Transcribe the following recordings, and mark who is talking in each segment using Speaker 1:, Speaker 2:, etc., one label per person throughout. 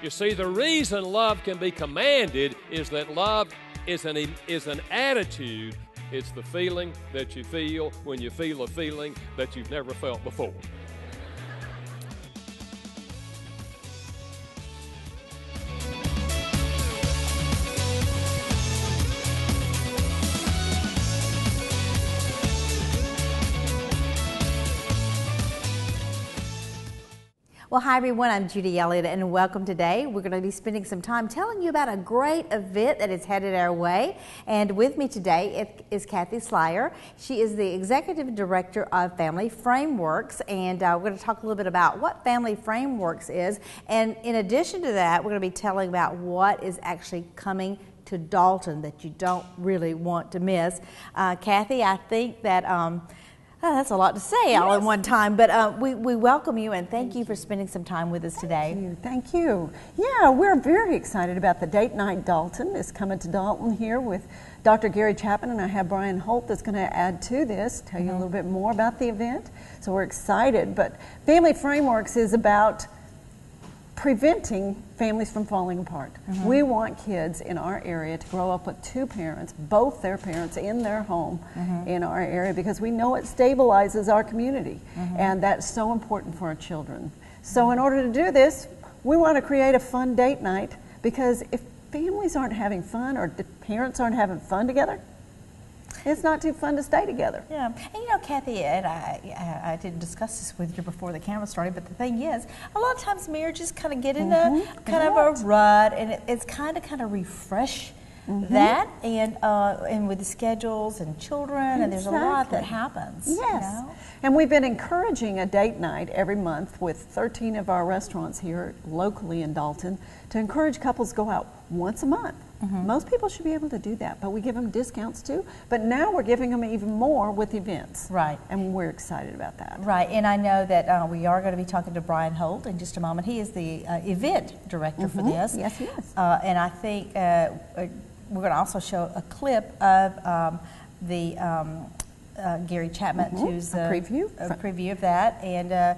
Speaker 1: You see, the reason love can be commanded is that love is an attitude. It's the feeling that you feel when you feel a feeling that you've never felt before.
Speaker 2: Well, hi everyone, I'm Judy Elliott and welcome today. We're going to be spending some time telling you about a great event that is headed our way. And with me today is Kathy Slyer. She is the Executive Director of Family Frameworks, and we're going to talk a little bit about what Family Frameworks is. And in addition to that, we're going to be telling about what is actually coming to Dalton that you don't really want to miss. Kathy, I think that that's a lot to say all in one time, but we welcome you and thank you for spending some time with us today.
Speaker 3: Thank you. Yeah, we're very excited about the Date Night Dalton. It's coming to Dalton here with Dr. Gary Chapman, and I have Brian Holt that's going to add to this, tell you a little bit more about the event. So we're excited, but Family Frameworks is about preventing families from falling apart. We want kids in our area to grow up with two parents, both their parents in their home in our area, because we know it stabilizes our community, and that's so important for our children. So in order to do this, we want to create a fun date night, because if families aren't having fun or the parents aren't having fun together, it's not too fun to stay together.
Speaker 2: Yeah, and you know, Kathy, and I didn't discuss this with you before the camera started, but the thing is, a lot of times marriages kind of get in a kind of a rut, and it's kind of refresh that, and with the schedules and children, and there's a lot that happens.
Speaker 3: Yes,
Speaker 2: you know?
Speaker 3: And we've been encouraging a date night every month with 13 of our restaurants here locally in Dalton to encourage couples to go out once a month. Most people should be able to do that, but we give them discounts too. But now we're giving them even more with events. Right. And we're excited about that.
Speaker 2: Right, and I know that we are going to be talking to Brian Holt in just a moment. He is the event director for this.
Speaker 3: Yes, he is.
Speaker 2: And I think we're going to also show a clip of the Gary Chapman, who's
Speaker 3: a
Speaker 2: preview of that, and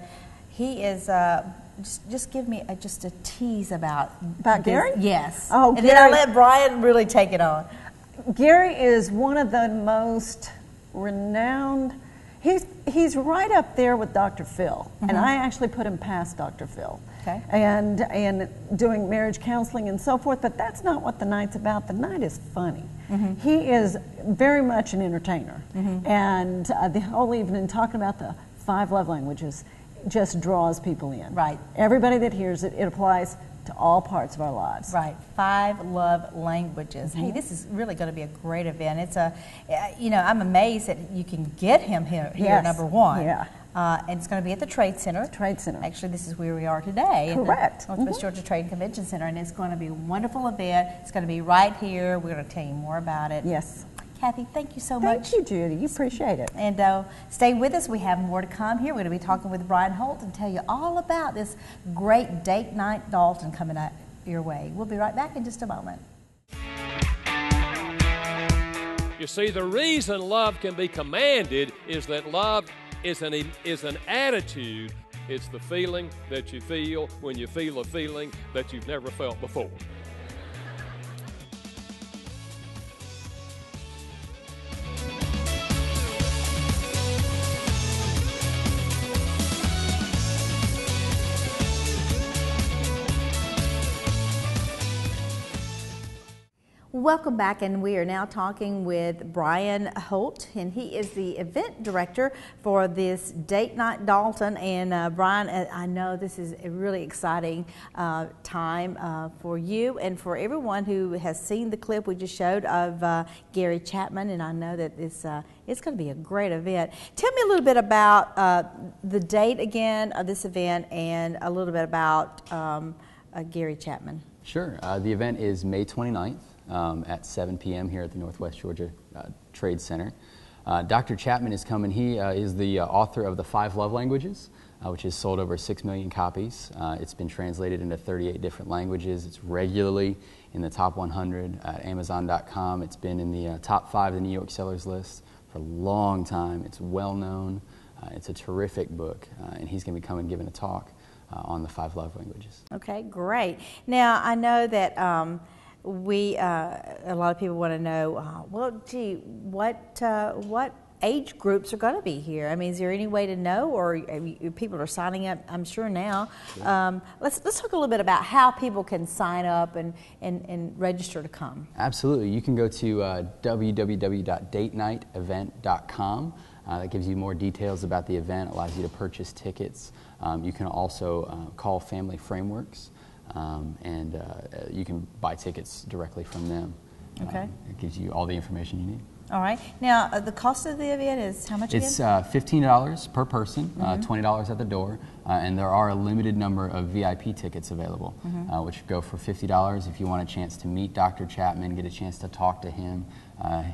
Speaker 2: he is. Just give me just a tease about
Speaker 3: Gary?
Speaker 2: Yes.
Speaker 3: Oh,
Speaker 2: and then I'll let Brian really take it on.
Speaker 3: Gary is one of the most renowned. He's right up there with Dr. Phil, and I actually put him past Dr. Phil. Okay. And doing marriage counseling and so forth, but that's not what the night's about. The night is funny. He is very much an entertainer, and the whole evening talking about the 5 love languages just draws people in. Right. Everybody that hears it, it applies to all parts of our lives.
Speaker 2: Right. 5 love languages. Hey, this is really going to be a great event. It's you know, I'm amazed that you can get him here number one. Yeah. And it's going to be at the Trade Center.
Speaker 3: Trade Center.
Speaker 2: Actually, this is where we are today.
Speaker 3: Correct.
Speaker 2: At the Northwest Georgia Trade and Convention Center, and it's going to be a wonderful event. It's going to be right here. We're going to tell you more about it.
Speaker 3: Yes.
Speaker 2: Kathy, thank you so much.
Speaker 3: Thank you, Judy. You appreciate it.
Speaker 2: And stay with us. We have more to come here. We're going to be talking with Brian Holt and tell you all about this great Date Night Dalton coming up your way. We'll be right back in just a moment.
Speaker 1: You see, the reason love can be commanded is that love is an attitude. It's the feeling that you feel when you feel a feeling that you've never felt before.
Speaker 2: Welcome back, and we are now talking with Brian Holt, and he is the event director for this Date Night Dalton. And Brian, I know this is a really exciting time for you and for everyone who has seen the clip we just showed of Gary Chapman, and I know that it's going to be a great event. Tell me a little bit about the date again of this event and a little bit about Gary Chapman.
Speaker 4: Sure. The event is May 29th. At 7 p.m. here at the Northwest Georgia Trade Center. Dr. Chapman is coming. He is the author of the 5 Love Languages, which has sold over 6 million copies. It's been translated into 38 different languages. It's regularly in the top 100 at Amazon.com. It's been in the top 5 of the New York Sellers List for a long time. It's well known. It's a terrific book, and he's going to be coming and giving a talk. on the 5 love languages.
Speaker 2: Okay, great. Now, I know that a lot of people want to know, well, gee, what age groups are going to be here? I mean, is there any way to know, or people are signing up, I'm sure now. Sure. Let's talk a little bit about how people can sign up and register to come.
Speaker 4: Absolutely. You can go to www.datenightevent.com. That gives you more details about the event, allows you to purchase tickets. You can also call Family Frameworks, and you can buy tickets directly from them.
Speaker 2: Okay.
Speaker 4: It gives you all the information you need.
Speaker 2: All right. Now, the cost of the event is how much again?
Speaker 4: It's $15 per person, $20 at the door, and there are a limited number of VIP tickets available, which go for $50 if you want a chance to meet Dr. Chapman, get a chance to talk to him,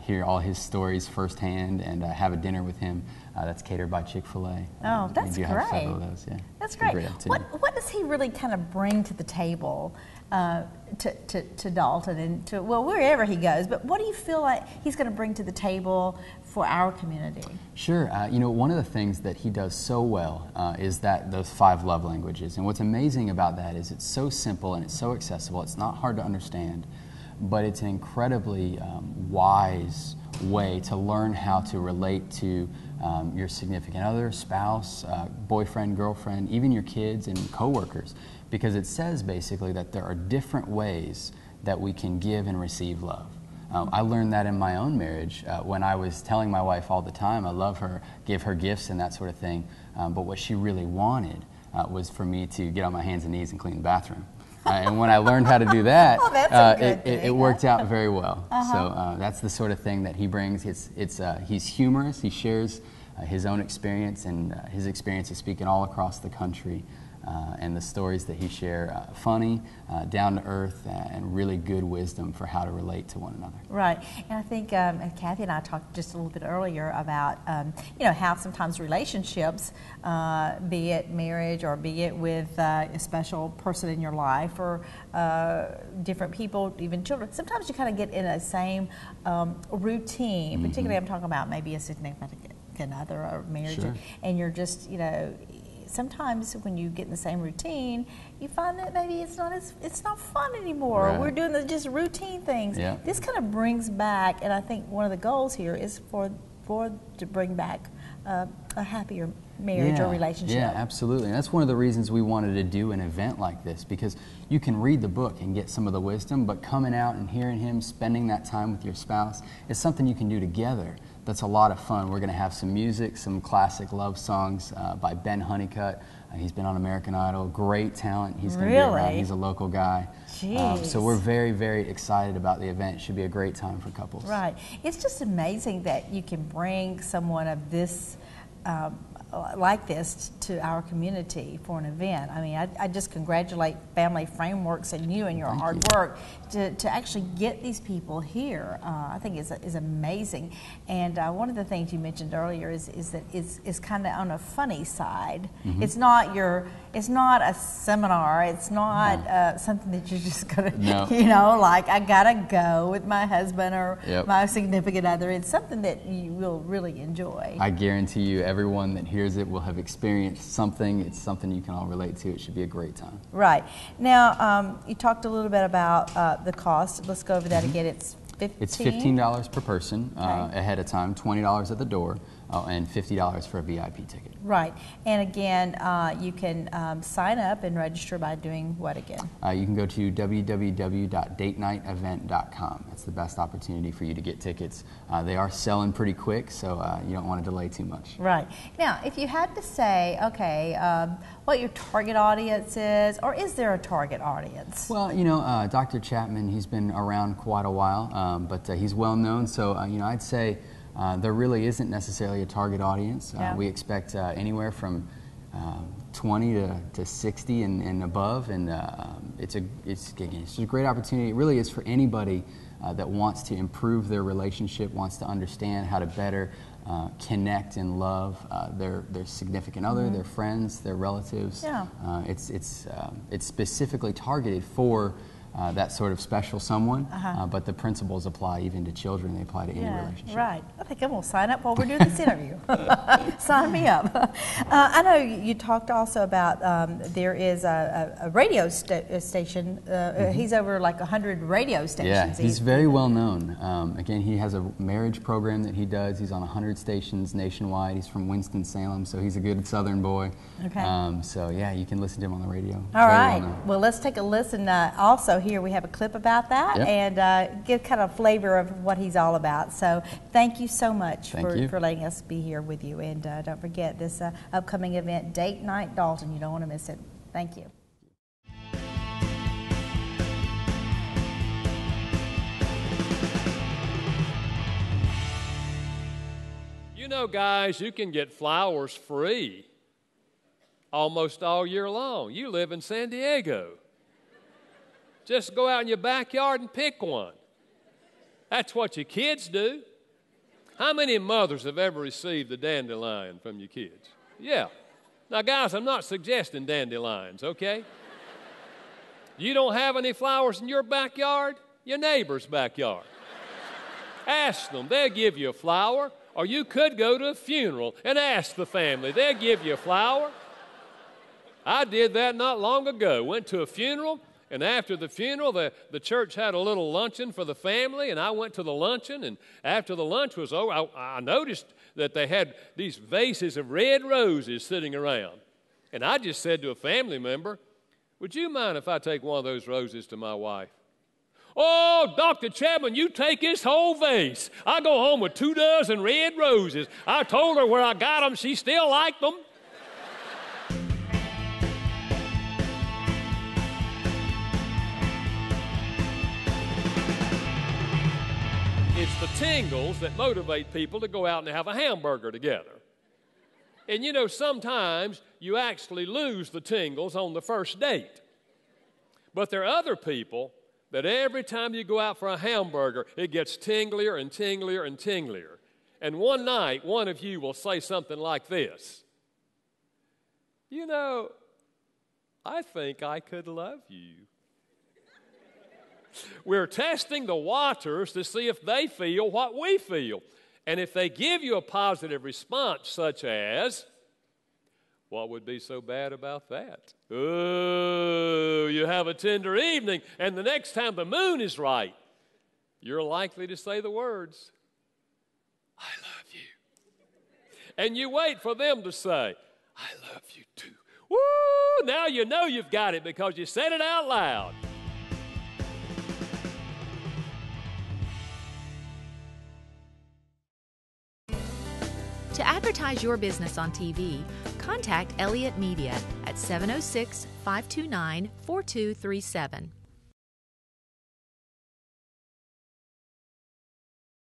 Speaker 4: hear all his stories firsthand, and have a dinner with him. That's catered by Chick-fil-A.
Speaker 2: Oh, that's great.
Speaker 4: Have several of those, yeah.
Speaker 2: That's great. What does he really kind of bring to the table to Dalton and to, well, wherever he goes? But what do you feel like he's going to bring to the table for our community?
Speaker 4: Sure. You know, one of the things that he does so well is those 5 love languages. And what's amazing about that is it's so simple and it's so accessible. It's not hard to understand, but it's an incredibly wise way to learn how to relate to your significant other, spouse, boyfriend, girlfriend, even your kids and coworkers, because it says basically that there are different ways that we can give and receive love. I learned that in my own marriage when I was telling my wife all the time I love her, give her gifts and that sort of thing, but what she really wanted was for me to get on my hands and knees and clean the bathroom. And when I learned how to do that, it worked out very well. So that's the sort of thing that he brings. He's humorous. He shares his own experience, and his experience is speaking all across the country. And the stories that he shares, funny, down to earth, and really good wisdom for how to relate to one another.
Speaker 2: Right, and I think Kathy and I talked just a little bit earlier about how sometimes relationships, be it marriage or be it with a special person in your life or different people, even children, sometimes you kind of get in a same routine. Particularly, I'm talking about maybe a significant other or marriage,
Speaker 4: sure.
Speaker 2: And you're just sometimes when you get in the same routine, you find that maybe it's not fun anymore.
Speaker 4: Right.
Speaker 2: We're doing just routine things.
Speaker 4: Yeah.
Speaker 2: This kind of brings back, and I think one of the goals here is to bring back a happier marriage or relationship.
Speaker 4: Yeah, absolutely. And that's one of the reasons we wanted to do an event like this, because you can read the book and get some of the wisdom, but coming out and hearing him, spending that time with your spouse, is something you can do together. That's a lot of fun. We're going to have some music, some classic love songs by Ben Honeycutt. He's been on American Idol. Great talent. He's going to be around. He's a local guy. So we're very, very excited about the event. It should be a great time for couples.
Speaker 2: Right. It's just amazing that you can bring someone of this like this to our community for an event. I mean, I just congratulate Family Frameworks and you and your hard work to actually get these people here. I think is amazing. And one of the things you mentioned earlier is that it's kind of on a funny side. It's not a seminar. It's not something that you're just gonna like I gotta go with my husband or my significant other. It's something that you will really enjoy.
Speaker 4: I guarantee you, everyone that hears it will have experienced something. It's something you can all relate to. It should be a great time.
Speaker 2: Right. Now, you talked a little bit about the cost. Let's go over that again. It's $15 per person ahead of time, $20 at the door, and $50 for a VIP ticket. Right. And again, you can sign up and register by doing what again?
Speaker 4: You can go to www.datenightevent.com. That's the best opportunity for you to get tickets. They are selling pretty quick, so you don't want to delay too much.
Speaker 2: Right. Now, if you had to say, okay, what your target audience is, or is there a target audience?
Speaker 4: Well, Dr. Chapman, he's been around quite a while, but he's well known, so I'd say there really isn't necessarily a target audience. We expect anywhere from 20 to 60 and above, and it's a great opportunity. It really is for anybody that wants to improve their relationship, wants to understand how to better connect and love their significant other, their friends, their relatives. It's specifically targeted for that sort of special someone, but the principles apply even to children. They apply to any relationship.
Speaker 2: Right. I think I'm going to sign up while we're doing this interview. Sign me up. I know you talked also about there is a radio station. He's over like 100 radio stations.
Speaker 4: Yeah, he's very well known. Again, he has a marriage program that he does. He's on 100 stations nationwide. He's from Winston-Salem, so he's a good Southern boy.
Speaker 2: Okay.
Speaker 4: So yeah, you can listen to him on the radio.
Speaker 2: All right. Well, let's take a listen. Also, here we have a clip about that, and get kind of flavor of what he's all about. So thank you so much for letting us be here with you. And don't forget this upcoming event, Date Night Dalton. You don't want to miss it. Thank you.
Speaker 1: You know, guys, you can get flowers free almost all year long. You live in San Diego. Just go out in your backyard and pick one. That's what your kids do. How many mothers have ever received a dandelion from your kids? Yeah. Now, guys, I'm not suggesting dandelions, okay? You don't have any flowers in your backyard? Your neighbor's backyard. Ask them. They'll give you a flower. Or you could go to a funeral and ask the family. They'll give you a flower. I did that not long ago. Went to a funeral. And after the funeral, the church had a little luncheon for the family, and I went to the luncheon, and after the lunch was over, I noticed that they had these vases of red roses sitting around. And I just said to a family member, "Would you mind if I take one of those roses to my wife?" "Oh, Dr. Chapman, you take this whole vase. I go home with 24 red roses. I told her where I got them. She still liked them." It's the tingles that motivate people to go out and have a hamburger together. And you know, sometimes you actually lose the tingles on the first date. But there are other people that every time you go out for a hamburger, it gets tinglier and tinglier and tinglier. And one night, one of you will say something like this: "You know, I think I could love you." We're testing the waters to see if they feel what we feel. And if they give you a positive response, such as, "What would be so bad about that? Oh, you have a tender evening, and the next time the moon is right," you're likely to say the words, "I love you." And you wait for them to say, "I love you too." Woo! Now you know you've got it because you said it out loud.
Speaker 5: To advertise your business on TV, contact Elliott Media at 706-529-4237.